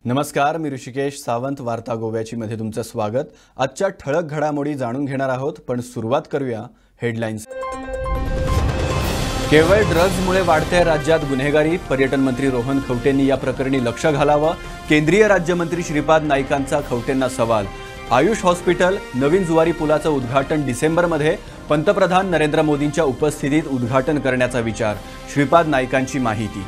नमस्कार, मी ऋषिकेश सावंत. वार्ता गोव्याची मध्ये तुमचं स्वागत. आजच्या ठळक घडामोडी जाणून घेणार आहोत, पण सुरुवात करूया हेडलाईन्स. केवळ ड्रग्जमुळे वाढते राज्यात गुन्हेगारी. पर्यटन मंत्री रोहन खवटेंनी या प्रकरणी लक्ष घालावं. केंद्रीय राज्यमंत्री श्रीपाद नाईकांचा खवटेंना सवाल. आयुष हॉस्पिटल नवीन जुवारी पुलाचं उद्घाटन डिसेंबरमध्ये पंतप्रधान नरेंद्र मोदींच्या उपस्थितीत उद्घाटन करण्याचा विचार. श्रीपाद नाईकांची माहिती.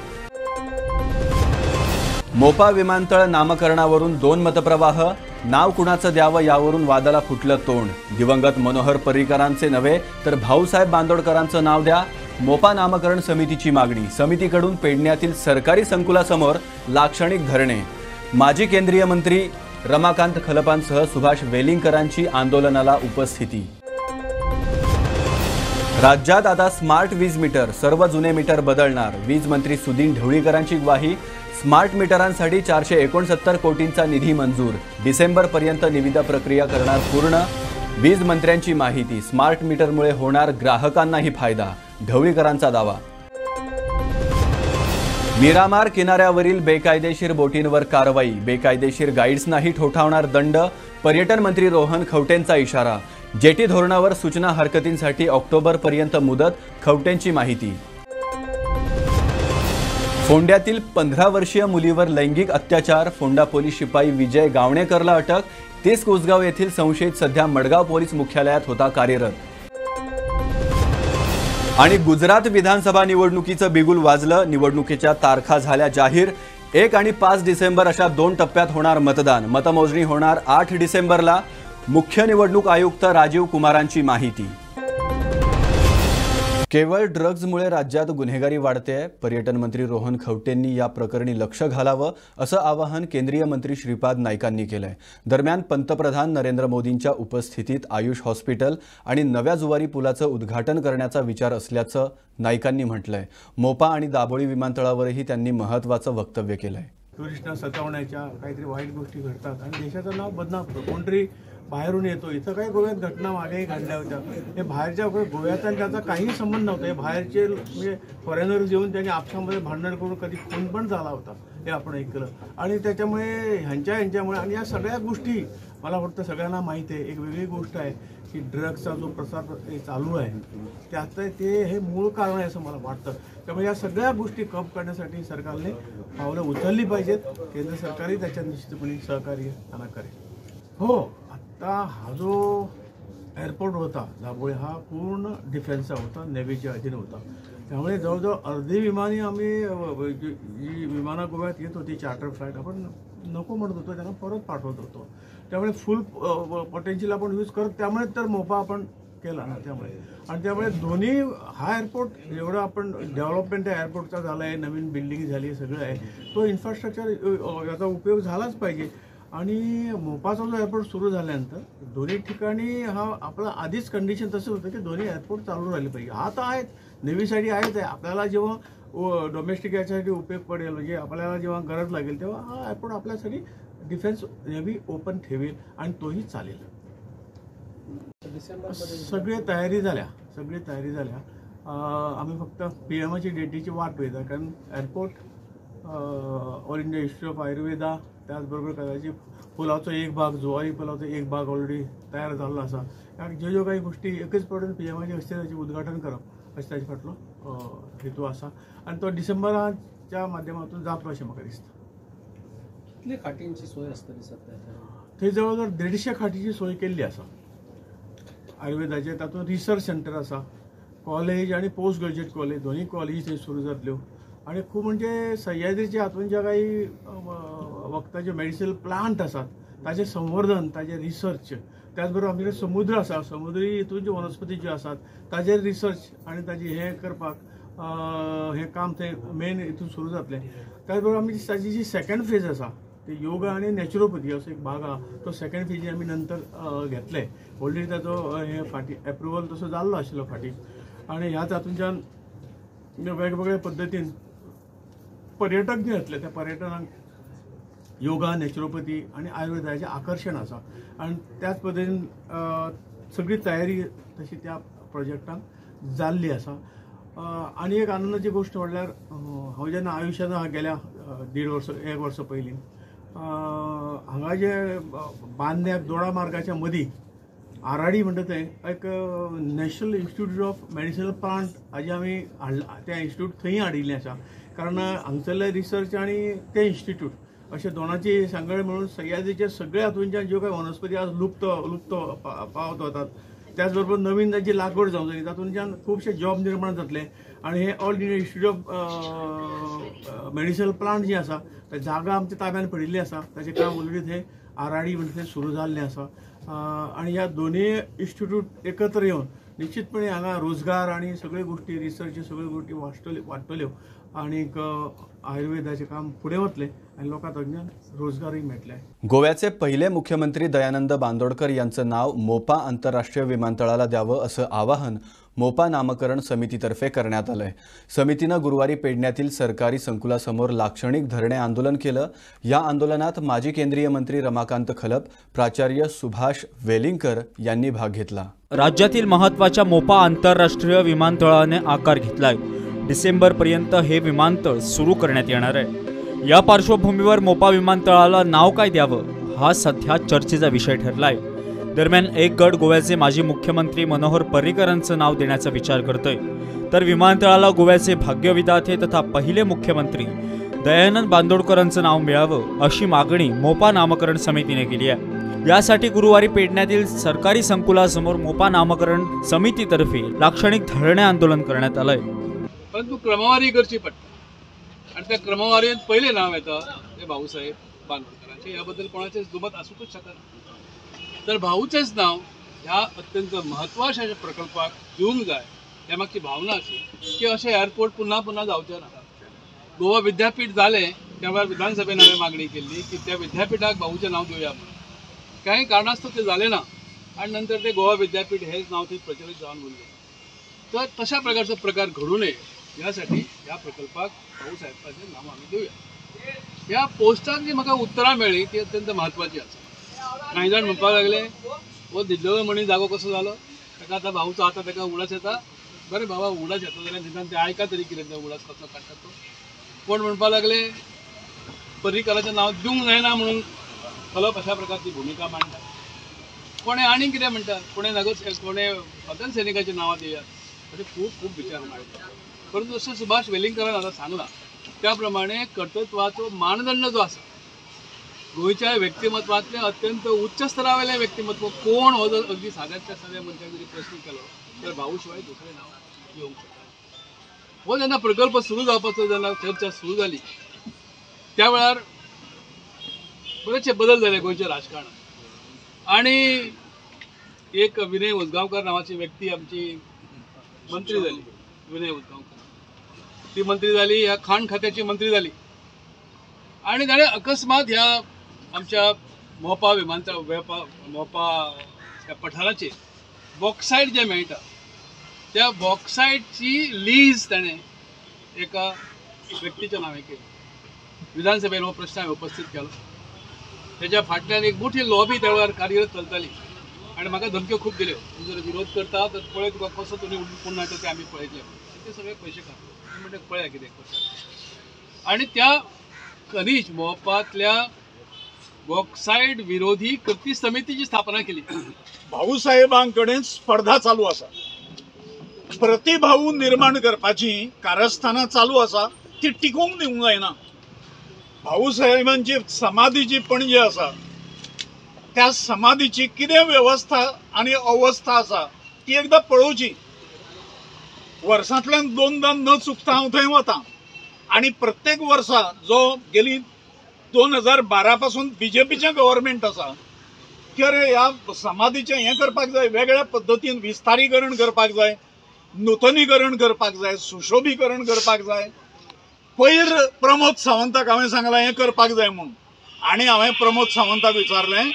मोपा विमानतळ नामकरणावरून दोन मतप्रवाह. नाव कुणाचं द्यावं यावरून वादाला फुटलं तोंड. दिवंगत मनोहर पर्रीकरांचे नव्हे तर भाऊसाहेब बांदोडकरांचं नाव द्या. मोपा नामकरण समितीची मागणी. समितीकडून पेडण्यातील सरकारी संकुलासमोर लाक्षणिक धरणे. माजी केंद्रीय मंत्री रमाकांत खलपांसह सुभाष वेलिंगकरांची आंदोलनाला उपस्थिती. राज्यात आता स्मार्ट वीज मीटर. सर्व जुने मीटर बदलणार. वीज मंत्री सुदीन ढवळीकरांची ग्वाही. स्मार्ट मीटरांसाठी 469 कोटींचा निधी मंजूर. डिसेंबरपर्यंत निविदा प्रक्रिया करणार पूर्ण. वीज मंत्र्यांची माहिती. स्मार्ट मीटरमुळे होणार ग्राहकांनाही फायदा. ढवळीकरांचा दावा. मिरामार किनाऱ्यावरील बेकायदेशीर बोटींवर कारवाई. बेकायदेशीर गाईड्सनाही ठोठावणार दंड. पर्यटन मंत्री रोहन खवटेंचा इशारा. जेटी धोरणावर सूचना हरकतींसाठी ऑक्टोबरपर्यंत मुदत. खवटेंची माहिती. फोंड्यातील 15 वर्षीय मुलीवर लैंगिक अत्याचार. फोंडा पोलीस शिपाई विजय गावणेकरला अटक. 30 कोसगाव येथील संशयित सध्या मडगाव पोलीस मुख्यालयात होता कार्यरत. आणि गुजरात विधानसभा निवडणुकीचं बिगुल वाजलं. निवडणुकीच्या तारखा झाल्या जाहीर. 1 आणि 5 डिसेंबर अशा 2 टप्प्यात होणार मतदान. मतमोजणी होणार 8 डिसेंबरला. मुख्य निवडणूक आयुक्त राजीव कुमारांची माहिती. केवळ ड्रग्जमुळे राज्यात गुन्हेगारी वाढते आहे. पर्यटन मंत्री रोहन खवटेंनी या प्रकरणी लक्ष घालावं असं आवाहन केंद्रीय मंत्री श्रीपाद नाईकांनी केलंय. दरम्यान पंतप्रधान नरेंद्र मोदींच्या उपस्थितीत आयुष हॉस्पिटल आणि नव्या जुवारी पुलाचं उद्घाटन करण्याचा विचार असल्याचं नाईकांनी म्हटलंय. मोपा आणि दाबोळी विमानतळावरही त्यांनी महत्त्वाचं वक्तव्य केलंय. टुरिस्टना सतावण्याच्या काहीतरी वाईट गोष्टी घडतात आणि देशाचं नाव बदनाम होतं. कोणतरी बाहेरून येतो. इथं काही गोव्यात घटना मागेही घडल्या होत्या. हे बाहेरच्या गोव्याचा त्याचा काही संबंध नव्हता. हे बाहेरचे म्हणजे फॉरेनर्स येऊन त्यांनी आपसामध्ये भांडण करून कधी खून पण झाला होता, हे आपण ऐकलं. आणि त्याच्यामुळे ह्यांच्यामुळे आणि या सगळ्या गोष्टी मला वाटतं सगळ्यांना माहीत आहे. एक वेगळी गोष्ट आहे की ड्रग्सचा जो प्रसार चालू आहे त्याचं ते हे मूळ कारण आहे असं मला वाटतं. त्यामुळे या सगळ्या गोष्टी कम करण्यासाठी सरकारने पावलं उचलली पाहिजेत. केंद्र सरकारही त्याच्यात निश्चितपणे सहकार्य त्यांना करेल. हो, आता हा जो एअरपोर्ट होता दाबोळी हा पूर्ण डिफेन्सचा होता, नेव्हीच्या अधीन होता. त्यामुळे जवळजवळ अर्धी विमाने आम्ही जी विमानं गोव्यात येत होती चार्टर फ्लाईट आपण नको म्हणत होतो, त्यांना परत पाठवत होतो. त्यामुळे फुल पोटेन्शियल आपण यूज करत. त्यामुळे तर मोपा आपण केला ना. त्यामुळे दोन्ही हा एअरपोर्ट एवढं आपण डेव्हलपमेंट एअरपोर्टचा झाला आहे, नवीन बिल्डिंग झाली, सगळं आहे. तो इन्फ्रास्ट्रक्चर याचा उपयोग झालाच पाहिजे. आणि मोपाचा जो एअरपोर्ट सुरू झाल्यानंतर दोन्ही ठिकाणी हा आपला आधीच कंडिशन तसं होतं की दोन्ही एअरपोर्ट चालू राहिले पाहिजे. हा तर आहेत, नेव्हीसाठी आहेच आहे. आपल्याला जेव्हा डोमेस्टिक याच्यासाठी उपयोग पडेल म्हणजे आपल्याला जेव्हा गरज लागेल तेव्हा हा एअरपोर्ट आपल्यासाठी डिफेन्स नेव्ही ओपन ठेवेल आणि तोही चालेल. सगळी तयारी झाल्या. आम्ही फक्त PMची डेटीची वाट पाहतो. कारण airport all India institute of Ayurveda त्याचबरोबर कदाचित पुलाचा एक भाग जुवारी पुलाचा एक भाग ऑलरेडी तयार झाला असा. जो काही गोष्टी एकच पडून PMच्या हस्ते त्याचे उद्घाटन करप असं त्याचे फाटलो हेतू असा. आणि तो डिसेंबरच्या माध्यमातून जातो अशें म्हाका दिसता. कितले खाटींची सोय आसतली सध्या? थंय जवळजवळ 150 खाटीची सोय केल्ली आसा आयुर्वेदाचे. तातूंत रिसर्च सेंटर आसा, कॉलेज आणि पोस्ट ग्रॅज्युएट कॉलेज दोन्ही कॉलेज थंय सुरू जातल्यो. आणि खूप म्हणजे सह्याद्रीच्या हातून ज्या काही वखदाचे मेडिसिनल प्लांट असतात ताचे संवर्धन, ताचे रिसर्च, त्याचबरोबर आमचे समुद्र आसा, समुद्री हितून ज्यो वनस्पती ज्यो आसात ताचे रिसर्च आणि ताची हे करपाक हे काम थंय मेन हितून सुरू जातलें. त्याचबरोबर आमी ताची जी सेकंड फेज आसा ते योगा आणि नॅचरोपॅथी असो एक भाग आहा. तो सेकंड फेजी आमी नंतर घेतले. ऑलरेडी ताचो हे फाटी एप्रुवल तसो जाल्लो आशिल्लो फाटी. आणि ह्याच हातूंतल्यान वेगवेगळ्या पद्दतीन पर्यटक जे येतले त्या पर्यटनाक योगा, नॅचरोपॅथी आणि आयुर्वेदाचें आकर्शण आसा. आणि त्याच पद्दतीन सगळी तयारी तशी त्या प्रोजेक्टाक जाल्ली आसा. आणि एक आनंदाची गोष्ट म्हटल्यार हांव जेन्ना आयुश्यान गेल्या 1.5 वर्स 1 वर्स पयलीं हांगा जे बांदण्याक दोडा मार्गाच्या मदीं आराडी म्हणटा थंय एक national institute of medicinal plant हाजे आमी त्या इन्स्टिट्यूट थंय हाडिल्लें आसा कारण हांगसरले रिसर्च आनी ते इन्स्टिट्यूट अशे दोनांची सांगड मेळून सह्याद्रीचे सगळे हातूंच्यान ज्यो काही वनस्पती आज लुप्त पावत वतात त्याच बरोबर नवीन ताची लागवड जावंक जाय तातूंतल्यान खुबशे जॉब निर्माण जातले आनी हे all India institute of medicinal plant जे आसा ते जागा आमच्या ताब्यान पडिल्ली आसा ताचें काम ऑलरेडी थंय आराडी म्हणटा थंय सुरू जाल्लें आसा आनी ह्या दोनूय इन्स्टिट्यूट एकत्र येवन निश्चितपणे हांगा रोजगार आनी सगळ्यो गोष्टी रिसर्च सगळ्यो गोष्टी वाडटल्यो आनीक आयुर्वेदाचें काम फुडें वतलें आनी लोकांक तातूंतल्यान रोजगारय मेळटले. गोव्याचे पहिले मुख्यमंत्री दयानंद बांदोडकर यांचं नाव मोपा आंतरराष्ट्रीय विमानतळाला द्यावं असं आवाहन मोपा नामकरण समितीतर्फे करण्यात आलंय. समितीनं गुरुवारी पेडण्यातील सरकारी संकुलासमोर लाक्षणिक धरणे आंदोलन केलं. या आंदोलनात माजी केंद्रीय मंत्री रमाकांत खलप, प्राचार्य सुभाष वेलिंगकर यांनी भाग घेतला. राज्यातील महत्त्वाच्या मोपा आंतरराष्ट्रीय विमानतळाने आकार घेतलाय. डिसेंबरपर्यंत हे विमानतळ सुरू करण्यात येणार आहे. या पार्श्वभूमीवर मोपा विमानतळाला नाव काय द्यावं हा सध्या चर्चेचा विषय ठरलाय. दरम्यान एक गट गोव्याचे माजी मुख्यमंत्री मनोहर पर्रीकरांचं नाव देण्याचा विचार करतोय तर विमानतळाला गोव्याचे भाग्यविधाते तथा पहिले मुख्यमंत्री दयानंद बांदोडकरांचं नाव मिळावं अशी मागणी मोपा नामकरण समितीने केली आहे. यासाठी गुरुवारी पेडण्यातील सरकारी संकुलासमोर मोपा नामकरण समितीतर्फे लाक्षणिक धरणे आंदोलन करण्यात आलंय. परंतु क्रमवारी करची पडटा आणि त्या क्रमवारीत पहिले नाव येतं ते भाऊसाहेब बांदोडकरांचे. याबद्दल कोणाचेच दुमत असूकच शकत. तर भाऊचेच नाव ह्या अत्यंत म्हत्वाच्या प्रकल्पाक दिवंक जाय त्या मागची भावना अशी की अशें एअरपोर्ट पुन्हा पुन्हा जावचें ना. गोवा विद्यापीठ जालें त्या वेळार विधानसभेन हांवें मागणी केल्ली की त्या विद्यापीठाक भाऊचें नाव दिवया म्हणून. काही कारणास्तव ते जालें ना आणि नंतर ते गोवा विद्यापीठ हेच नाव थंय प्रचलित जावन उरलें. तर तशा प्रकारचो प्रकार घडू नये यासाठी ह्या प्रकल्पाक भाऊसाहेबाचें नाव आमी दिवया. ह्या पोस्टाक जी म्हाका उतरां मेळ्ळी ती अत्यंत म्हत्वाची आसा. काही जाण म्हणपाक लागले हो दिल्लो म्हणी जागो कसो जालो ताका आतां भाऊचो आतां ताका उडास येता. बरें बाबा उडास येता जाल्यार निदान ते आयका तरी कितें तो उडास कसो काडटा तो. कोण म्हणपाक लागले पर्रीकराचें नांव दिवंक जायना म्हणून खलप अशा प्रकारची भुमिका मांडटा. कोणें आनी कितें म्हणटा कोणें कोणें स्वातंत्र्य सैनिकाचीं नांवां दियात अशें खूब विचार मांडटा. परंतु जसं सुभाष वेलिंगकरान आतां सांगलां त्या प्रमाणे कर्तृत्वाचो मानदंड जो आसा गोंयच्या व्यक्तिमत्वातले अत्यंत उच्च स्तरावेलें व्यक्तिमत्व कोण हो जर अगदी साद्यांतल्या साद्या मनशाक जरी प्रश्न केलो तर भाऊ शिवाय दुसरें नांव येवंक शकना. हो जेन्ना प्रकल्प सुरू जावपाचो जेन्ना चर्चा सुरू जाली त्या वेळार बरेचशे बदल जाले गोंयच्या राजकारणात आनी एक विनय उसगांवकर नांवाची व्यक्ती आमची मंत्री जाली. विनय उसगांवकर ती मंत्री जाली ह्या खाण खात्याची मंत्री जाली आणि ताणें अकस्मात ह्या आमच्या मोपा विमानतळ मोपा ह्या पठाराचेर बॉक्सायट जे मेळटा त्या बॉक्सायटची लीज ताणें एका व्यक्तीच्या नांवे केली. विधानसभेन हो प्रश्न हांवें उपस्थित केलो. तेच्या फाटल्यान एक मोठी लॉबी त्या वेळार कार्यरत चलताली आनी म्हाका धमक्यो खूब दिल्यो तूं जर विरोध करता तर पळय तुका कसो तुमी पुन्हा येता ते आमी पळयतले. ते सगळे पयशे काडले म्हणजे पळया कितें करता. आनी त्या खनीज मोपांतल्या बॉक्सायट विरोधी कृती समितीची स्थापना केली. भाऊसाहेबांकडेन स्पर्धा चालू आसा. प्रतिभाऊ निर्माण करपाची कारस्थानां चालू आसा ती टिकूंक दिवंक जायना. भाऊसाहेबांची समाधी जी पणजे आसा त्या समाधीची कितें व्यवस्था आणि अवस्था आसा ती एकदां पळोवची. वर्सांतल्यान दोनदां न चुकता हांव थंय वतां आणि प्रत्येक वर्सा जो गेली 2012 पासून बीजेपीचें गव्हर्नमेंट आसा की अरे ह्या समाधीचें हें करपाक जाय, वेगळ्या पद्दतीन विस्तारीकरण करपाक जाय, नूतनीकरण करपाक जाय, सुशोभीकरण करपाक जाय. पयर प्रमोद सावंताक हांवें सांगलां हें करपाक जाय म्हणून आनी हांवें प्रमोद सावंताक विचारलें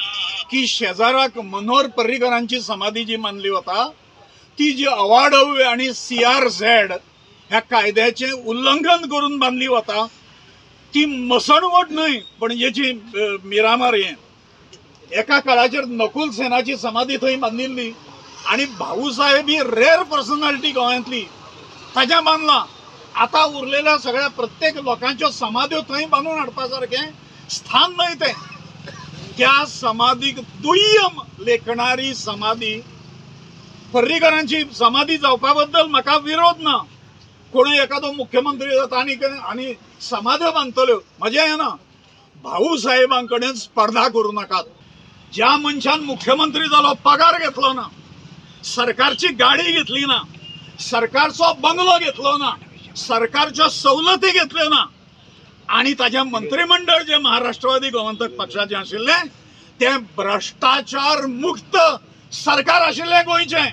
की शेजाराक मनोहर पर्रीकरांची समाधी जी मानली वता ती जी अवाढव्य आणि CRZ ह्या कायद्याचें उल्लंघन करून बांधली वता ती मसणवट न्हय पणजेची मिरामार हें. एका काळाचेर नकुल सेनाची समाधी थंय बांदिल्ली आणि भाऊसाहेब ही रेअर पर्सनॅलिटी गोंयांतली ताच्या बांदला. आता उरलेल्या सगळ्या प्रत्येक लोकांच्यो समाध्यो थंय बांदून हाडपा सारकें स्थान नाही ते त्या समाधीक दुय्यम लेखणारी समाधी पर्रीकरांची समाधी जावपा बद्दल म्हाका विरोध ना. कोणी एखादो मुख्यमंत्री जाता आणि समाधी बांधतल्यो म्हजें हें ना. भाऊ साहेबांकडेन स्पर्धा करू नाकात. ज्या मनशान मुख्यमंत्री जालो पगार घेतलो ना, सरकारची गाडी घेतली ना, सरकारचो बंगलो घेतलो ना, सरकारच्यो सवलती घेतल्यो ना आणि ताजें मंत्रिमंडळ जे महाराष्ट्रवादी गोमंतक पक्षाचें आशिल्लें तें भ्रष्टाचार मुक्त सरकार आशिल्लें गोंयचें.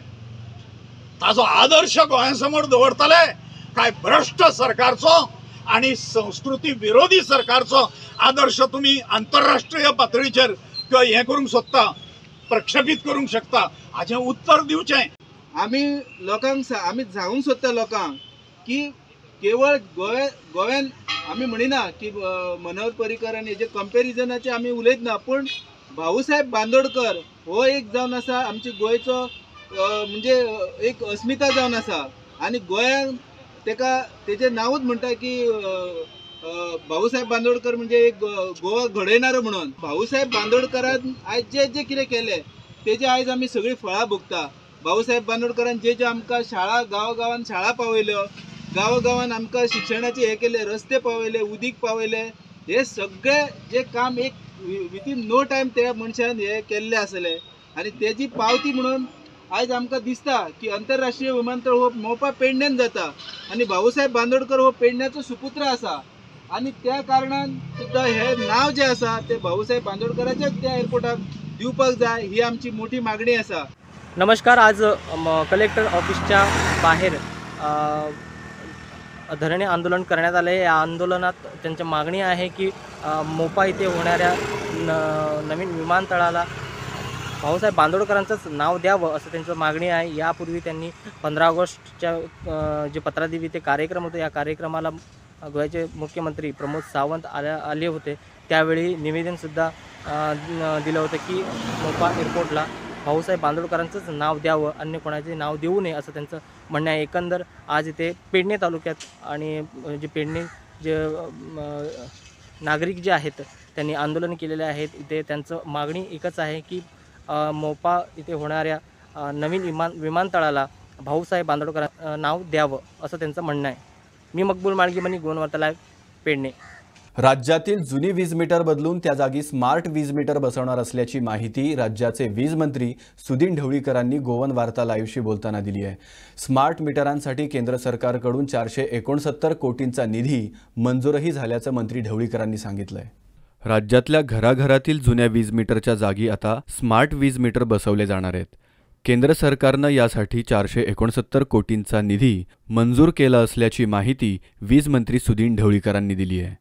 ताजो आदर्श गोंयासमोर दवरतले काय भ्रष्ट सरकारचो आणि संस्कृती विरोधी सरकारचो आदर्श तुम्ही आंतरराष्ट्रीय पातळीचेर किंवा हें करूंक सोदता, प्रक्षेपीत करूंक शकता, हाचें उत्तर दिवचें. आमी लोकांक आमी सांगूंक सोदता लोकांक की केवळ गोव्यान आमी म्हणिना की मनोहर पर्रीकर आनी हेजे कंपेरिजनाचे आमी उलयतना, पूण भाऊसाहेब बांदोडकर हो एक जावन आसा आमच्या गोंयचो म्हणजे एक अस्मिता जावन आसा. आनी गोंयांत तेका तेजें नांवूच म्हणटा की भाऊसाहेब बांदोडकर म्हणजे एक गोवा घडयणारो म्हणून. भाऊसाहेब बांदोडकरान आयज जे कितें केलें तेजे आयज आमी सगळीं फळां भोगता. भाऊसाहेब बांदोडकरान जे आमकां शाळा गांवागांवांत शाळा पावयल्यो, गांवागांवांत आमकां शिक्षणाचे हे केले, रस्ते पावयले, उदीक पावयले, हे सगळे जे काम एक विथीन नो टायम त्या मनशान हे केल्ले आसले. आनी तेजी पावती म्हणून आयज आमकां दिसता की आंतरराष्ट्रीय विमानतळ हो मोपा पेडण्यान जाता आनी भाऊसाहेब बांदोडकर हो पेडण्याचो सुपुत्र आसा. आनी त्या कारणान सुद्दां हे नांव जे आसा ते भाऊसाहेब बांदोडकराचेच त्या एअरपोर्टाक दिवपाक जाय ही आमची मोठी मागणी आसा. नमस्कार. आज कलेक्टर ऑफिसच्या बाहेर धरणे आंदोलन करण्यात आले. या आंदोलनात त्यांची मागणी आहे की मोपा इथे होणाऱ्या नवीन विमानतळाला भाऊसाहेब बांदोडकरांचंच नाव द्यावं असं त्यांचं मागणी आहे. यापूर्वी त्यांनी 15 ऑगस्टच्या जे पत्रादेवी ते कार्यक्रम होते, या कार्यक्रमाला गोव्याचे मुख्यमंत्री प्रमोद सावंत आले होते. त्यावेळी निवेदनसुद्धा दिलं होतं की मोपा एअरपोर्टला भाऊसाहेब बांदोडकरांचंच नाव द्यावं, अन्य कोणाचे नाव देऊ नये असं त्यांचं म्हणणं आहे. एकंदर आज इथे पेडणे तालुक्यात आणि जे पेडणे जे नागरिक जे आहेत त्यांनी आंदोलन केलेले आहेत. इथे त्यांचं मागणी एकच आहे की मोपा इथे होणाऱ्या नवीन विमानतळाला भाऊसाहेब बांदोडकर नाव द्यावं असं त्यांचं म्हणणं आहे. मी मकबूल माळगीमनी, गोवन वार्ता लाईव्ह, पेडणे. राज्यातील जुनी वीज मीटर बदलून त्या जागी स्मार्ट वीज मीटर बसवणार असल्याची माहिती राज्याचे वीज मंत्री सुदीन ढवळीकरांनी गोवन वार्ता लाईव्हशी बोलताना दिली आहे. स्मार्ट मीटरांसाठी केंद्र सरकारकडून 469 कोटींचा निधी मंजूरही झाल्याचं मंत्री ढवळीकरांनी सांगितलंय. राज्यातल्या घराघरातील जुन्या वीज मीटरच्या जागी आता स्मार्ट वीज मीटर बसवले जाणार आहेत. केंद्र सरकारनं यासाठी 469 कोटींचा निधी मंजूर केला असल्याची माहिती वीज मंत्री सुदीन ढवळीकरांनी दिली आहे.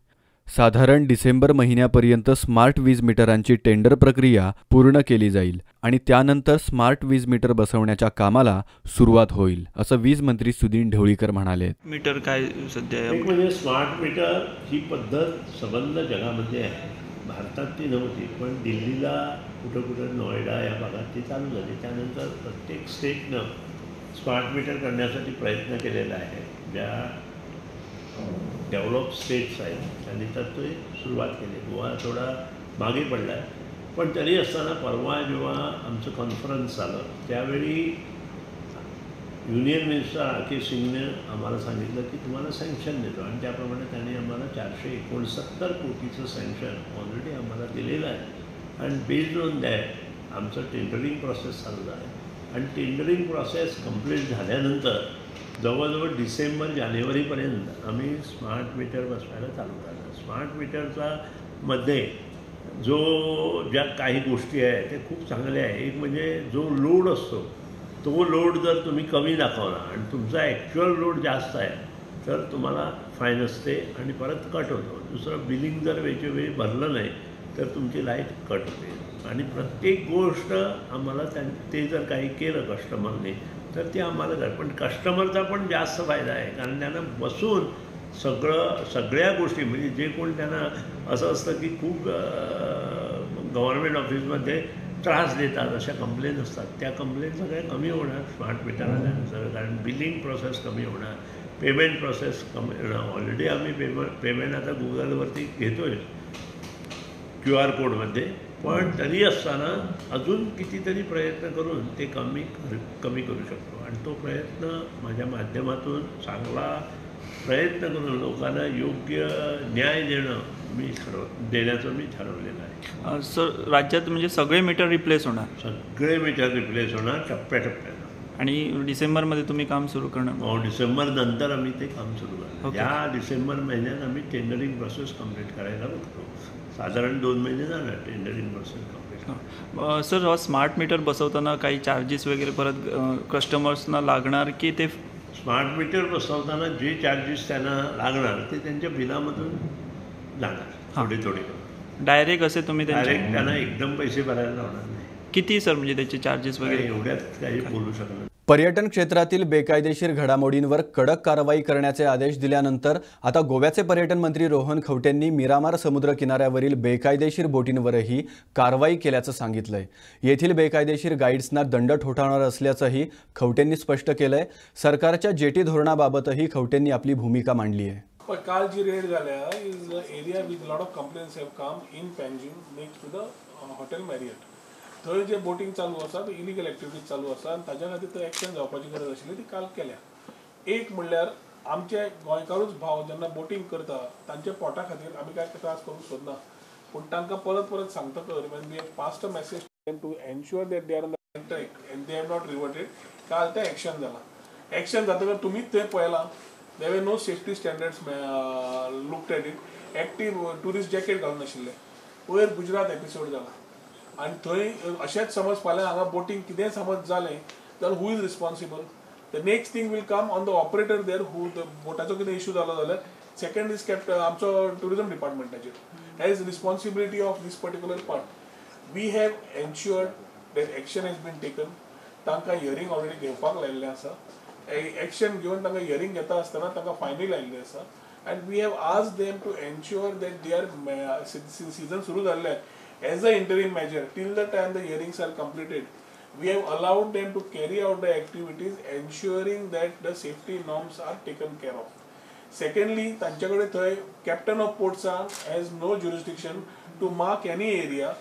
साधारण डिसेंबर महिन्यापर्यंत स्मार्ट वीज मीटरांची टेंडर प्रक्रिया पूर्ण केली जाईल आणि त्यानंतर स्मार्ट वीज मीटर बसवण्याच्या कामाला सुरुवात होईल असं वीज मंत्री सुदीन ढवळीकर म्हणाले. मीटर काय सध्या एक म्हणजे स्मार्ट मीटर ही पद्धत संबंध जगामध्ये आहे. भारतात ती नव्हती, पण दिल्लीला कुठं नोएडा या भागात ती चालू झाली. त्यानंतर प्रत्येक स्टेटनं स्मार्ट मीटर करण्यासाठी प्रयत्न केलेला आहे. ज्या डेव्हलप स्टेट्स आहेत त्यांनी तर ते सुरुवात केली. गोवा थोडा मागे पडला आहे, पण तरी असताना परवा जेव्हा आमचं कॉन्फरन्स झालं त्यावेळी युनियन मिनिस्टर आर के सिंगने आम्हाला सांगितलं की तुम्हाला सँक्शन देतो आणि त्याप्रमाणे त्यांनी आम्हाला 469 कोटीचं सँक्शन ऑलरेडी आम्हाला दिलेलं आहे. आणि बेस्ड ऑन दॅट आमचं टेंडरिंग प्रोसेस चालू आहे आणि टेंडरिंग प्रोसेस कंप्लीट झाल्यानंतर जवळजवळ डिसेंबर जानेवारीपर्यंत आम्ही स्मार्ट मीटर बसवायला चालू करणार. स्मार्ट मीटरचा मध्ये ज्या काही गोष्टी आहेत ते खूप चांगल्या आहे. एक म्हणजे जो लोड असतो तो लोड जर तुम्ही कमी दाखवला आणि तुमचा ॲक्च्युअल लोड जास्त आहे तर तुम्हाला फाईन असते आणि परत कट होतो. दुसरं बिलिंग जर वेळोवेळी भरलं नाही तर तुमची लाईट कट होते. आणि प्रत्येक गोष्ट आम्हाला ते जर काही केलं कस्टमरने तर ते आम्हाला कर, पण कस्टमरचा पण जास्त फायदा आहे कारण त्यांना बसून सगळ्या गोष्टी म्हणजे जे कोण त्यांना असं असतं की खूप गव्हर्नमेंट ऑफिसमध्ये त्रास देतात अशा कंप्लेन असतात, त्या कंप्लेन सगळ्या कमी होणार स्मार्ट मीटर आल्यानंतर. कारण बिलिंग प्रोसेस कमी होणार, पेमेंट प्रोसेस कमी होणार. ऑलरेडी आम्ही पेमेंट आता गुगलवरती घेतो आहे QR कोडमध्ये, पण तरी असताना अजून कितीतरी प्रयत्न करून ते कमी करू शकतो आणि तो प्रयत्न माझ्या माध्यमातून चांगला प्रयत्न करून लोकांना योग्य न्याय देण्याचं मी ठरवलेलं आहे. सर, राज्यात म्हणजे सगळे मीटर रिप्लेस होणार? सगळे मीटर रिप्लेस होणार टप्प्याटप्प्यानं. आणि डिसेंबरमध्ये तुम्ही काम सुरू करणार? डिसेंबर नंतर आम्ही ते काम सुरू करणार. या डिसेंबर महिन्यात आम्ही टेंडरिंग प्रोसेस कंप्लीट करायला बघतो. साधारण 2 महिने जाणार tendering process complete. Sir, smart meter बसवताना काही चार्जेस वगैरे परत कस्टमर्सना लागणार की ते? स्मार्ट मीटर बसवताना जे चार्जेस त्यांना लागणार ते त्यांच्या बिलामधून जाणार थोडे. डायरेक्ट असे तुम्ही डायरेक्ट त्यांना एकदम पैसे भरायला लावणार नाही. किती सर, म्हणजे त्याचे चार्जेस वगैरे? एवढ्यात काही बोलू शकणार. पर्यटन क्षेत्रातील बेकायदेशीर घडामोडींवर कडक कारवाई करण्याचे आदेश दिल्यानंतर आता गोव्याचे पर्यटन मंत्री रोहन खवटेंनी मिरामार समुद्र किनाऱ्यावरील बेकायदेशीर बोटींवरही कारवाई केल्याचं सांगितलंय. येथील बेकायदेशीर गाईड्सना दंड ठोठावणार असल्याचंही खवटेंनी स्पष्ट केलंय. सरकारच्या जेटी धोरणाबाबतही खवटेंनी आपली भूमिका मांडली आहे. पण काल जी रेड झाल्या is area with lot of complaints have come in Panjim next to the hotel Marriott. थंय जे बोटिंग चालू आसा, इलिगल एक्टिविटीज चालू आसा आनी ताज्या खातीर थंय एक्शन जावपाची गरज आशिल्ली ती काल केल्या. एक म्हणल्यार आमचे गोंयकारूच भाव जेन्ना बोटिंग करता तांच्या पोटा खातीर आमी कांय त्रास करूंक सोदना, पूण तांकां परत परत सांगतकर when we have passed a message to them to ensure that they are on the right track and they have not reverted, काल ते एक्शन जाला. एक्शन जातकर तुमीच थंय पळयलां there were no safety standards looked at it. Active tourist jacket घालून आशिल्ले. वयर Gujarat episode जाला आनी थंय अशेंच समज फाल्यां हांगा बोटिंग कितेंय समज जालें जाल्यार who is responsible? The next thing will come on the operator there who बोटाचो कितें इश्यू जालो जाल्यार सेकंड इज केप्ट आमचो टुरिजम डिपार्टमेंटाचेर. Has responsibility of this particular part. We have ensured that action has been taken. तांकां hearing already घेवपाक लायिल्लें आसा. एक्शन घेवन तांकां हियरींग घेता आसतना तांकां फायनी लायिल्ली आसा. and we have asked them to ensure that they are season suru jalle as a interim measure till the time the hearings are completed. We have allowed them to carry out the activities ensuring that the safety norms are taken care of. Secondly, tanchakade thai captain of ports has no jurisdiction to mark any area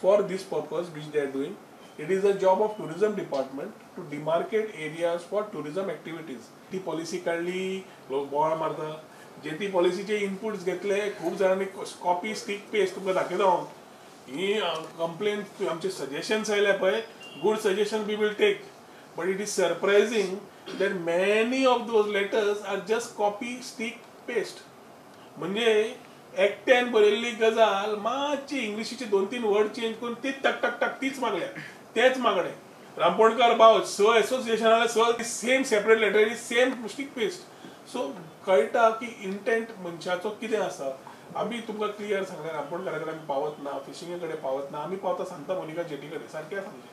for this purpose which they are doing. It is the job of tourism department to demarcate areas for tourism activities. ती policy काढली, लोक बोवाळ मारता. जे ती पॉलिसीचे inputs घेतले, खूप जणांनी कॉपी स्टिक पेस्ट तुमकां दाखयता हांव. ही कंप्लेंट आमचे सजेशन्स आयले पळय, good suggestion we will take, but it is surprising that many of those letters are just copy stick paste. म्हणजे एकट्यान बरयल्ली गजाल मातशी इंग्लिशीचे 2-3 वर्ड चेंज करून तीच टक तीच मागल्या, तेच मागणे. रामपोणकार भाव असोसिएशनाले same separate letter is same stick paste. So कळटा की इंटेंट मनशाचो कितें आसा. आमी तुमकां क्लियर सांगलें रामपोणकारा कडेन आमी पावत ना, फिशिंगे कडेन पावत ना, आमी पावता सांता मोनिका जेटी कडेन. सारकें सांगलें.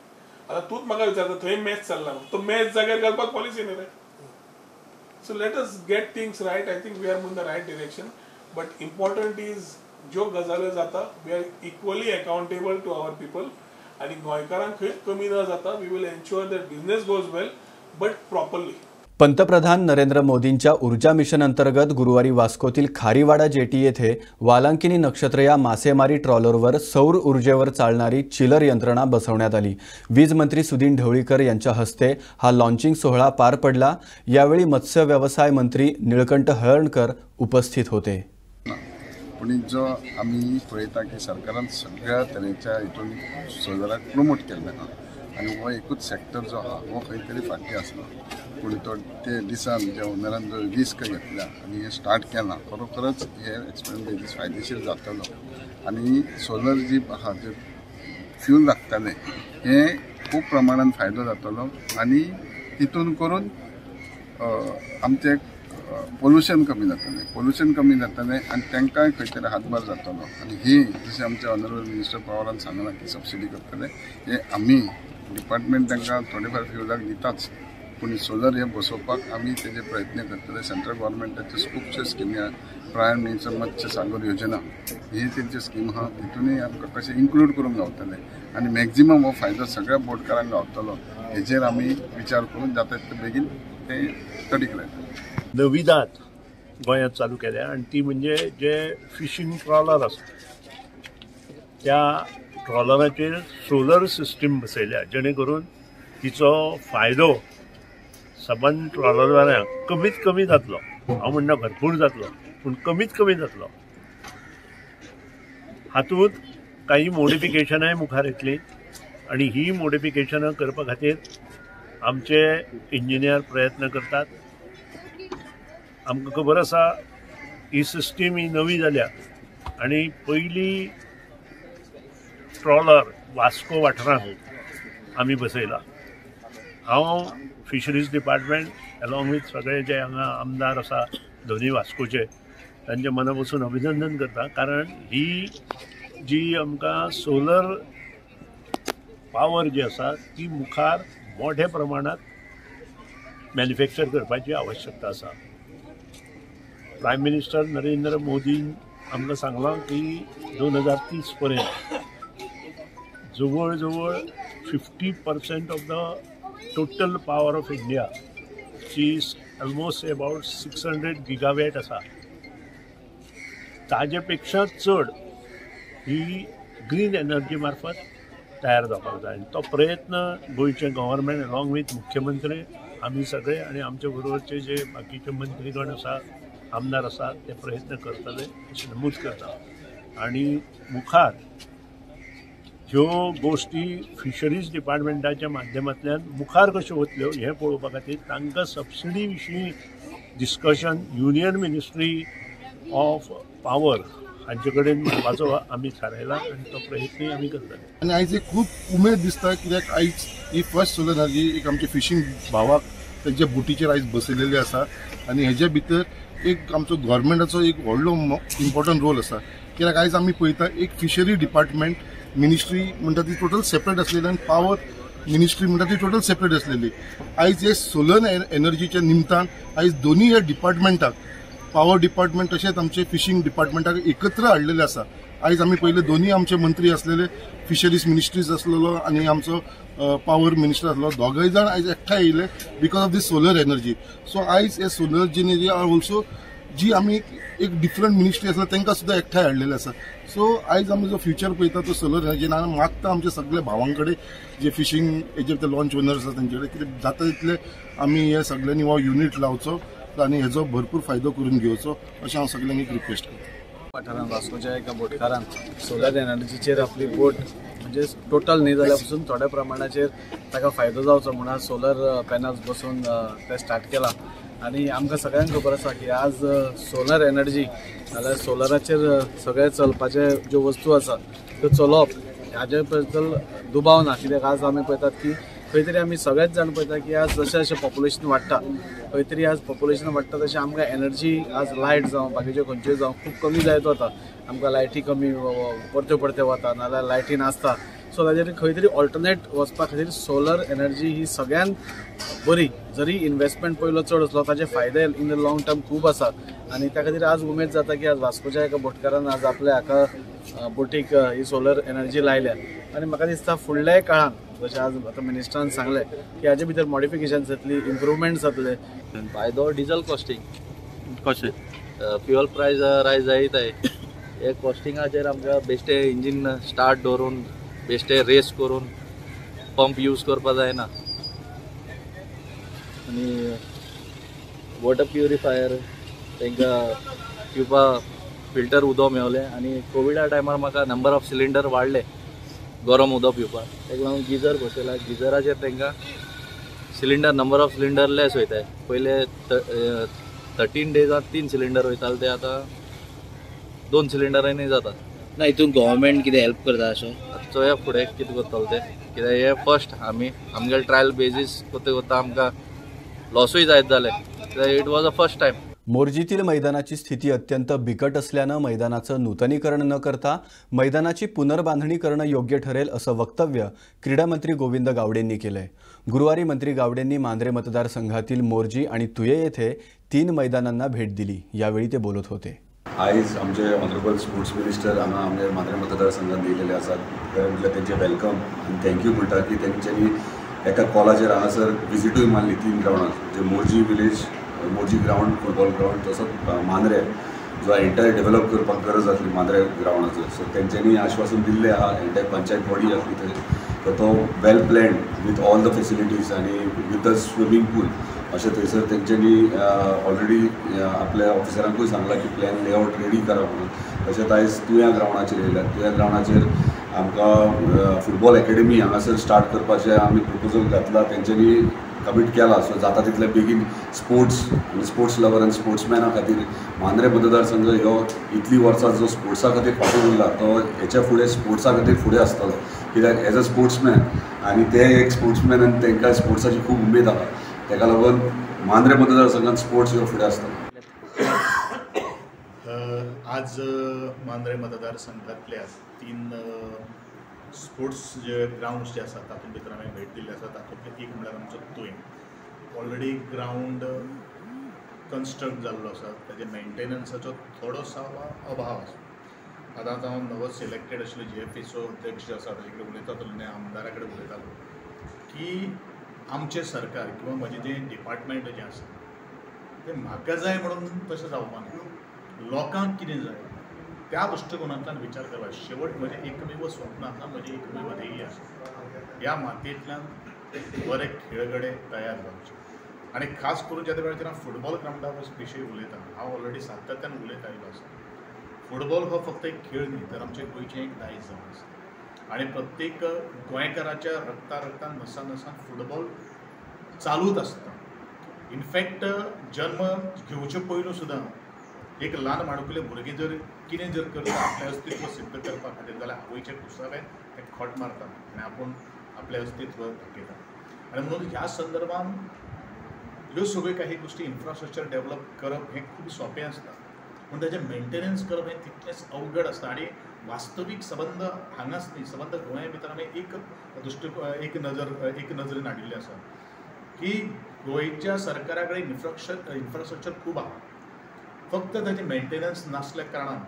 आतां तूंच म्हाका विचारता थंय मॅच चल्ला, तो मॅच जाग्यार घालपाक पॉलिसी न्ही रे. So let us get things right. I think we are moving the right direction. But important is ज्यो गजाल्यो जाता we are equally accountable to our people. आनी गोंयकारांक खंयच कमी न जाता. We will ensure that business goes well but properly. पंतप्रधान नरेंद्र मोदींच्या ऊर्जा मिशन अंतर्गत गुरुवारी वास्कोतील खारीवाडा जेटी येथे वालांकिनी नक्षत्र या मासेमारी ट्रॉलरवर सौर ऊर्जेवर चालणारी चिलर यंत्रणा बसवण्यात आली. वीज मंत्री सुदीन ढवळीकर यांच्या हस्ते हा लॉन्चिंग सोहळा पार पडला. यावेळी मत्स्य व्यवसाय मंत्री निळकंठ हळर्णकर उपस्थित होते. पण जो आम्ही पळयता की सरकारान सगळ्या तरेच्या हितून सोलराक प्रमोट केल्लें आहा आनी हो एकूच सॅक्टर जो आहा हो खंय तरी फाटी आसलो. पूण तो ते दिसान ज्या ओनरान जो रिस्क घेतला आनी हे स्टार्ट केलां खरोखरच हे एक्सपेरिमेंट फायदेशीर जातलो. आनी सोलर जी आहा जे फ्यूल लागताले हे खूब प्रमाणान फायदो जातलो आनी तितून करून आमचे पोल्युशन कमी जातलें आनी तांकांय खंय तरी हातभार जातलो. आनी ही जशें आमचे ऑनरेबल मिनिस्टर पवारान सांगलां की सबसिडी करतले, हे आमी डिपार्टमेंट तांकां 25 फ्यूलाक दिताच. पूण सोलर हे बसोवपाक आमी तेजे प्रयत्न करतले. सेंट्रल गव्हर्मेंटाचे खुबश्यो स्किमी आहा. प्रायम मिनिस्टर मत्स्य सागर योजना ही तेंची स्कीम आहा. तितूनय आमकां कशें इन्क्लूड करूंक गावतले आनी मॅक्झिमम हो फायदो सगळ्या बोटकारांक गावतलो. हेजेर आमी विचार करून जाता तितले बेगीन ते तडीक लायता. नविदाद गोंयांत चालू केल्या आनी ती म्हणजे जे फिशींग ट्रॉलर आसा त्या ट्रॉलराचेर सोलर सिस्टम बसयल्या जेणे करून तिचो फायदो सबंद ट्रॉलरवाल्यांक कमीत कमी जातलो. हांव म्हणना भरपूर जातलो पूण कमीत कमी जातलो. हातूंत काही मॉडिफिकेशनाय मुखार येतली आनी ही मॉडिफिकेशनां करपा खातीर आमचे इंजिनियर प्रयत्न करतात. आमकां खबर आसा ही सिस्टीम ही नवी जाल्या आनी पयली ट्रॉलर वास्को वाठारांत आमी बसयला. हांव फिशरीज डिपार्टमेंट अलॉंग विथ सगळे जे हांगा आमदार आसा दोनी वास्कोचे तांचे मना पासून अभिनंदन करता. कारण ही जी आमकां सोलर पावर जी आसा ती मुखार मोठ्या प्रमाणात मॅन्युफॅक्चर करपाची आवश्यकता आसा. प्रायम मिनिस्टर नरेंद्र मोदीन आमकां सांगलां की 2030 पर्यंत जवळ जवळ 50% of the total power of India ची इज ऑलमोस्ट अबाउट 600 गिगावॅट आसा. ताजे पेक्षा चड ही ग्रीन एनर्जी मार्फत तयार जावपाक जाय. तो प्रयत्न गोंयचे गव्हर्मेंट अलॉंग विथ मुख्यमंत्री आमी सगळे आनी आमचे बरोबरचे जे बाकीचे मंत्रीगण आसा आमदार आसा ते प्रयत्न करतले अशें नमूद करता. आनी मुखार ह्यो गोश्टी फिशरीज डिपार्टमेंटाच्या माध्यमांतल्यान मुखार कश्यो वतल्यो हें पळोवपा खातीर तांकां सबसिडी विशीं discussion union ministry of power हांचे कडेन म्हणपाचो आमी थारायला आनी तो प्रयत्नय आमी करतले. आनी आयज एक खूब उमेद दिसता कित्याक आयज ही फर्स्ट सोलर एनर्जी एक आमचे फिशींग भावाक तेंच्या बोटीचेर आयज बसयलेली आसा आनी हेजे भितर एक आमचो गव्हर्मेंटाचो एक व्हडलो इम्पॉर्टंट रोल आसा. कित्याक आयज आमी पळयता एक फिशरी डिपार्टमेंट मिनिस्ट्री म्हणटा ती टोटल सेपरेट आसलेली आनी पावर मिनिस्ट्री म्हणटा ती टोटल सेपरेट आसलेली. आयज हे सोलर एनर्जीच्या निमतान आयज दोनी ह्या डिपार्टमेंटाक पावर डिपार्टमेंट तशेंच आमचे फिशींग डिपार्टमेंटाक एकत्र हाडलेले आसा. आयज आमी पयले दोनी आमचे मंत्री आसलेले फिशरीज मिनिस्ट्रीज आसलेलो आनी आमचो पावर मिनिस्टर आसलो. दोगांय जाण आयज एकठांय येयले because of this solar energy. So आयज हे सोलर एनर्जी आर ऑल्सो जी आमी एक डिफरंट मिनिस्ट्री आसा तांकां सुद्दां एकठांय हाडलेले आसा. सो आयज आमी जो फ्युचर पळयता तो सोलर एनर्जीन हांव मागता आमच्या सगळ्या भावां कडेन जे फिशींग हेजेर ते लॉन्च ओनर्स आसा तेंचे कडेन कितें जाता तितले आमी हे सगळ्यांनी हो युनीट लावचो आनी हेजो भरपूर फायदो करून घेवचो अशें हांव सगळ्यांक एक रिक्वेस्ट करता. वाठारांत वास्कोच्या एका बोटकारान सोलर एनर्जीचेर आपली बोट म्हणजे टोटल न्ही जाल्या पासून थोड्या प्रमाणाचेर ताका फायदो जावचो म्हणून सोलर पॅनल्स बसून ते स्टार्ट केला. आनी आमकां सगळ्यांक खबर आसा की आज सोलर एनर्जी नाल्यार सोलराचेर सगळे चलपाचे ज्यो वस्तू आसा त्यो चलोवप हाजे बद्दल दुबाव ना. कित्याक आज आमी पळयतात की खंय तरी आमी सगळेच जाण पळयता की आज जशें जशें पॉप्युलेशन वाडटा खंय तरी आज पॉप्युलेशन वाडटा तशें आमकां एनर्जी आज लायट जावं बाकीच्यो खंयच्योय जावं खूब कमी जायत वता. आमकां लायटी कमी परत्यो परत्यो वता नाल्यार लायटी नासता. सो ताजेर खंय तरी ऑल्टरनेट वचपा खातीर सोलर एनर्जी ही सगळ्यांत बरी. जरी इन्वेस्टमेंट पयलो चड आसलो ताजे फायदे इन द लॉंग टर्म खूब आसा आनी त्या खातीर आज उमेद जाता की आज वास्कोच्या एका बोटकारान आज आपल्या हाका बोटीक ही सोलर एनर्जी लायल्या. आनी म्हाका दिसता फुडल्या काळांत जशें आज आतां मिनिस्टरान सांगलें की हाजे भितर मॉडिफिकेशन्स जातली इम्प्रुवमेंट्स जातले. फायदो डिझल कॉस्टिंग कशें फ्युअल प्रायस रायज जायताय हे कॉस्टिंगाचेर आमकां बेश्टे इंजीन स्टार्ट दवरून बेश्टे रेस करून पंप यूज करपा जायना. आनी वॉटर प्युरिफायर तांकां पिवपा फिल्टर उदक मेळलें आनी कोविडा टायमार म्हाका नंबर ऑफ सिलिंडर वाडले गरम उदक पिवपाक. ताका लागून गिजर बसयला. गिजराचेर तांकां सिलिंडर नंबर ऑफ सिलिंडर लेस वयताय. पयले 13 डेजांत 3 सिलिंडर वयताले ते आतां 2 सिलिंडरांनी जाता. ना हितून गव्हर्मेंट कितें हेल्प करता अशें चोया फुडें कितें करतलो ते कित्याक हे फर्स्ट आमगे ट्रायल बेजीस कोत्ते कोत्ता आमकां लॉसूय जायत जालें कित्याक it was a first time. मोरजीतील मैदानाची स्थिती अत्यंत बिकट असल्यानं मैदानाचं नूतनीकरण न करता मैदानाची पुनर्बांधणी करणं योग्य ठरेल असं वक्तव्य क्रीडा मंत्री गोविंद गावडेंनी केलंय. गुरुवारी मंत्री गावडेंनी मांद्रे मतदारसंघातील मोरजी आणि तुये येथे 3 मैदानांना भेट दिली. यावेळी ते बोलत होते. आयज आमचे ऑनरेबल स्पोर्ट्स मिनिस्टर हांगा आमच्या मांद्रे मतदारसंघात येयलेले आसात. म्हटल्यार तेंचे वेलकम आनी थँक्यू म्हणटा की तेंच्यांनी एका कॉलाचेर हांगासर विजिटूय मारली 3 ग्रावंडार जे Morjim village Morjim ground football ground तसोच मांद्रे जो एंटायर डेव्हलप करपाक गरज आसली मांद्रे ग्रावंडाचो, सो तेंच्यांनी आश्वासन दिल्लें आहा. एंटायर पंचायत बॉडी आसली थंय तो well planned with all the facilities आनी विथ द स्विमींग पूल अशें थंयसर तेंच्यांनी ऑलरेडी आपल्या ऑफिसरांकूय सांगलां की प्लॅन लेआउट रेडी करा म्हणून. तशेंच आयज तुया ग्रावंडाचेर येयल्यात. तुया ग्रावंडाचेर आमकां फुटबॉल अकॅडमी हांगासर स्टार्ट करपाचें आमी प्रपोजल घातला, तेंच्यांनी कमीट केला. सो जाता तितले बेगीन स्पोर्ट्स आनी स्पोर्ट्स लवर आनी स्पोर्ट्समॅना खातीर मांद्रे मतदारसंघ ह्यो इतली वर्सां जो स्पोर्ट्सा खातीर फाटीं उरला तो हेच्या फुडें स्पोर्ट्सा खातीर फुडें आसतलो. कित्याक एज अ स्पोर्ट्समॅन आनी ते एक स्पोर्ट्समॅन आनी तांकां स्पोर्ट्साची खूब उमेद आसा, ताका लागून मांद्रे मतदारसंघात स्पोर्ट्स ह्यो फुडें आसतलो. आज मांद्रे मतदारसंघातल्या 3 स्पोर्ट्स जे ग्राउंड्स जे आसात तातूंत भितर हांवें भेट दिल्ली आसा. तातूंतले एक म्हणल्यार आमचो तुयें ऑलरेडी ग्राउंड कन्स्ट्रक्ट जाल्लो आसा, ताजे मेंटेनन्साचो थोडोसो अभाव आसा. आतां हांव नवो सिलेक्टेड आशिल्लो GFAचो अध्यक्ष जो आसा ताजे कडेन उलयतालो आनी आमदारा कडेन उलयतालो की आमचें सरकार किंवा म्हजें जें डिपार्टमेंट जें आसा तें म्हाका जाय म्हणून तशें जावपाक ना. लोकांक कितें जाय त्या दृश्टिकोनांतल्यान विचार करप. शेवट म्हजें एकमेव स्वप्न आसा, म्हजें एकमेव ध्येय आसा. ह्या मातयेंतल्यान बरे खेळगडे तयार जावचे. आनी खास करून ज्या वेळाचेर हांव फुटबॉल ग्राउंडा विशीं उलयतां, हांव ऑलरेडी सातत्यान उलयत आयिल्लो आसा. फुटबॉल हो फक्त एक खेळ न्ही, तर आमचें गोंयचें एक दायज जावन आसा. आनी प्रत्येक गोंयकाराच्या रक्तान नसान फुटबॉल चालूच आसता. इनफॅक्ट जन्म घेवचे पयलू सुद्दां एक ल्हान माणकुलें भुरगें जर कितें जर करता आपलें अस्तित्व सिद्ध करपा खातीर जाल्यार आवयच्या कुसरावें तें खोट मारता आनी आपूण आपलें अस्तित्व दाखयता. आनी म्हणून ह्या संदर्भान ह्यो सगळ्यो काही गोश्टी इन्फ्रास्ट्रक्चर डेव्हलप करप हें खूब सोंपें आसता, पूण ताजें मेंटेनन्स करप हें तितलेंच अवघड आसता. आनी वास्तवीक संबंध हांगाच न्ही, संबंध गोंया भितर आमी एक नजरेन हाडिल्लें आसा की गोंयच्या सरकारा कडेन इन्फ्रास्ट्रक्चर खूब आसा, फक्त ताजें मेंटेनन्स नासल्या कारणान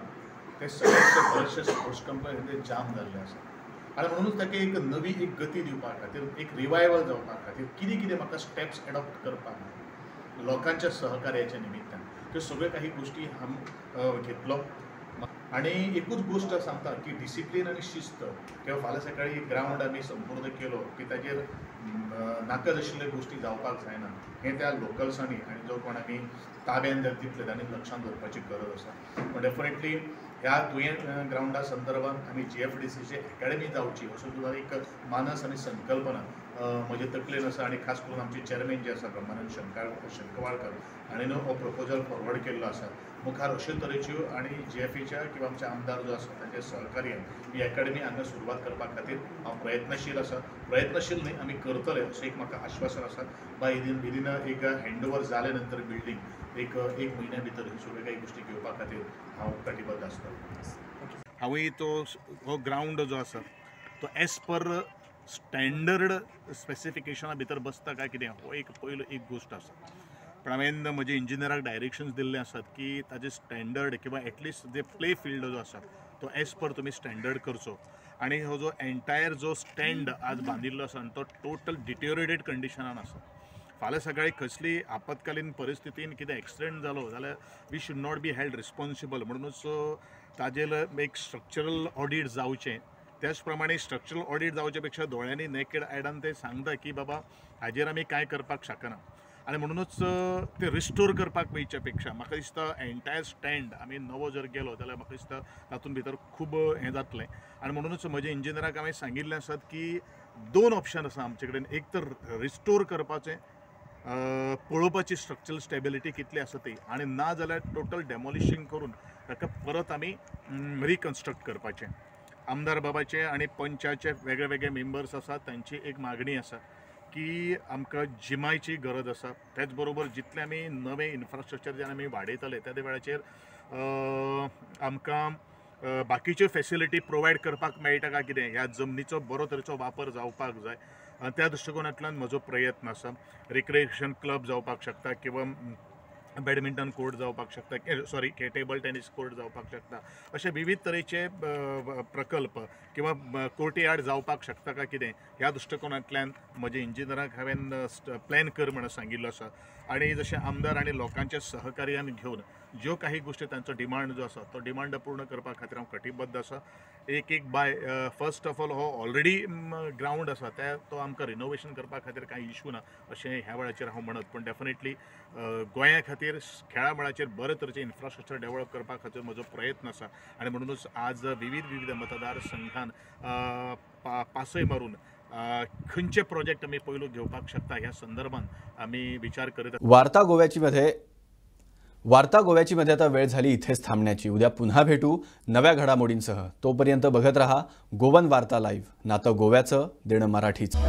ते बरेचशे स्पोर्ट्स कंपनी जाम जाल्ले आसा. आनी म्हणूनच ताका एक नवी एक गती दिवपा खातीर, एक रिवायवल जावपा खातीर कितें म्हाका स्टेप्स एडॉप्ट करपाक लोकांच्या सहकार्याच्या निमित्तान त्यो सगळ्यो काही गोश्टी हांव घेतलो. आनी एकूच गोश्ट सांगता की डिसिप्लीन आनी शिस्त किंवा फाल्यां सकाळी ग्राउंड आमी संपूर्ण केलो की ताजेर नाका आशिल्ल्यो गोश्टी जावपाक जायना हें त्या लोकल्सांनी आनी जो कोण आमी ताब्यान जर दितले तांणी लक्षांत दवरपाची गरज आसा. पूण डेफिनेटली ह्या तुयें ग्राउंडा संदर्भात आमी GFDCची अकॅडमी जावची असो सुद्दां एक मानस आनी संकल्पना म्हजे तकलेन आसा. आनी खास करून आमचे चेअरमॅन जे आसा ब्रह्मानंद शंकवाळकर हाणें हो प्रपोजल फॉरवर्ड केल्लो आसा. मुखार अशे तरेच्यो आनी GFAच्या किंवा आमचे आमदार जो आसा तांच्या सहकार्यान ही अकॅडमी हांगा सुरवात करपा खातीर हांव प्रयत्नशील आसा. प्रयत्नशील न्ही, आमी करतले अशें एक म्हाका आश्वासन आसा. बाय विदीन एक हँडओवर जाले नंतर बिल्डींग एक म्हयन्या भितर ह्यो सगळ्यो काही गोश्टी घेवपा खातीर हांव कटिबद्ध आसतलो. हांवूय हो ग्राउंड जो आसा तो एज पर स्टँडर्ड स्पेसिफिकेशना भितर बसता काय कितें हो एक पयलो एक गोश्ट आसा. पण हांवें म्हजे इंजिनियराक डायरेक्शन्स दिल्ले आसात की ताजे स्टँडर्ड किंवा एटलिस्ट जे प्ले फिल्ड जो आसा तो एज पर तुमी स्टँडर्ड करचो. आनी हो जो एंटायर जो स्टँड आज बांदिल्लो आसा तो टोटल डिटेरियोरेटेड कंडिशनान आसा. फाल्यां सकाळी कसली आपत्कालीन परिस्थितीन कितें एक्सिडेंट जालो जाल्यार we should not be held responsible. म्हणूनच ताजेर एक स्ट्रक्चरल ऑडिट जावचें. त्याच प्रमाणे स्ट्रक्चरल ऑडिट जावचे पेक्षा दोळ्यांनी नेकेड आयडान ते सांगता की बाबा हाजेर आमी कांय करपाक शकना. आनी म्हणूनच ते रिस्टोर करपाक वयच्या पेक्षा म्हाका दिसता एंटायर स्टँड आमी नवो जर गेलो जाल्यार म्हाका दिसता तातूंत भितर खूब हें जातलें. आनी म्हणूनच म्हज्या इंजिनियराक हांवें सांगिल्लें आसात की 2 ऑप्शन आसा आमचे कडेन. एक तर रिस्टोर करपाचें, पळोवपाची स्ट्रक्चरल स्टेबिलिटी कितली आसा ती, आनी ना जाल्यार टोटल डेमोलिशींग करून ताका परत आमी रिकन्स्ट्रक्ट करपाचें. आमदार बाबाचे आनी पंचाचे वेगळे वेगळे मेंबर्स आसात तांची एक मागणी आसा की आमकां जिमायची गरज आसा. त्याच बरोबर जितले आमी नवे इन्फ्रास्ट्रक्चर जेन्ना आमी वाडयतले त्या वेळाचेर आमकां बाकीच्यो फेसिलिटी प्रोवायड करपाक मेळटा काय कितें ह्या जमनीचो बरो तरेचो वापर जावपाक जाय. त्या दृश्टिकोनांतल्यान म्हजो प्रयत्न आसा. रिक्रिएशन क्लब जावपाक शकता किंवा बॅडमिंटन कोर्ट जावपाक शकता, सॉरी टेबल टेनीस कोर्ट जावपाक शकता. अशे विविध तरेचे प्रकल्प किंवा कोर्टयार्ड जावपाक शकता काय कितें ह्या दृश्टिकोनांतल्यान म्हज्या इंजिनियराक हांवें प्लॅन कर म्हणून सांगिल्लो आसा. आनी जशें आमदार आनी लोकांच्या सहकार्यान घेवन ज्यो काही गोष्टी तांचो डिमांड जो आसा तो डिमांड पूर्ण करपा खातीर हांव कटिबद्ध आसा. एक बाय फर्स्ट ऑफ ऑल हो ऑलरेडी ग्राउंड आसा तो आमकां रिनोवेशन करपा खातीर कांय इश्यू ना अशें ह्या वेळाचेर हांव म्हणत. पण डेफिनेटली गोंया खातीर खेळा मळाचेर बरे तरेचें इन्फ्रास्ट्रक्चर डेव्हलप करपा खातीर म्हजो प्रयत्न आसा आनी म्हणूनच आज विविध मतदारसंघान पासय मारून खंयचे प्रोजेक्ट आमी पयलू घेवपाक शकता ह्या संदर्भान आमी विचार करीत. वार्ता गोव्याची आता वेळ झाली इथेच थांबण्याची. उद्या पुन्हा भेटू नव्या घडामोडींसह. तोपर्यंत बघत रहा गोवन वार्ता लाईव्ह. नातं गोव्याचं, देणं मराठीचं.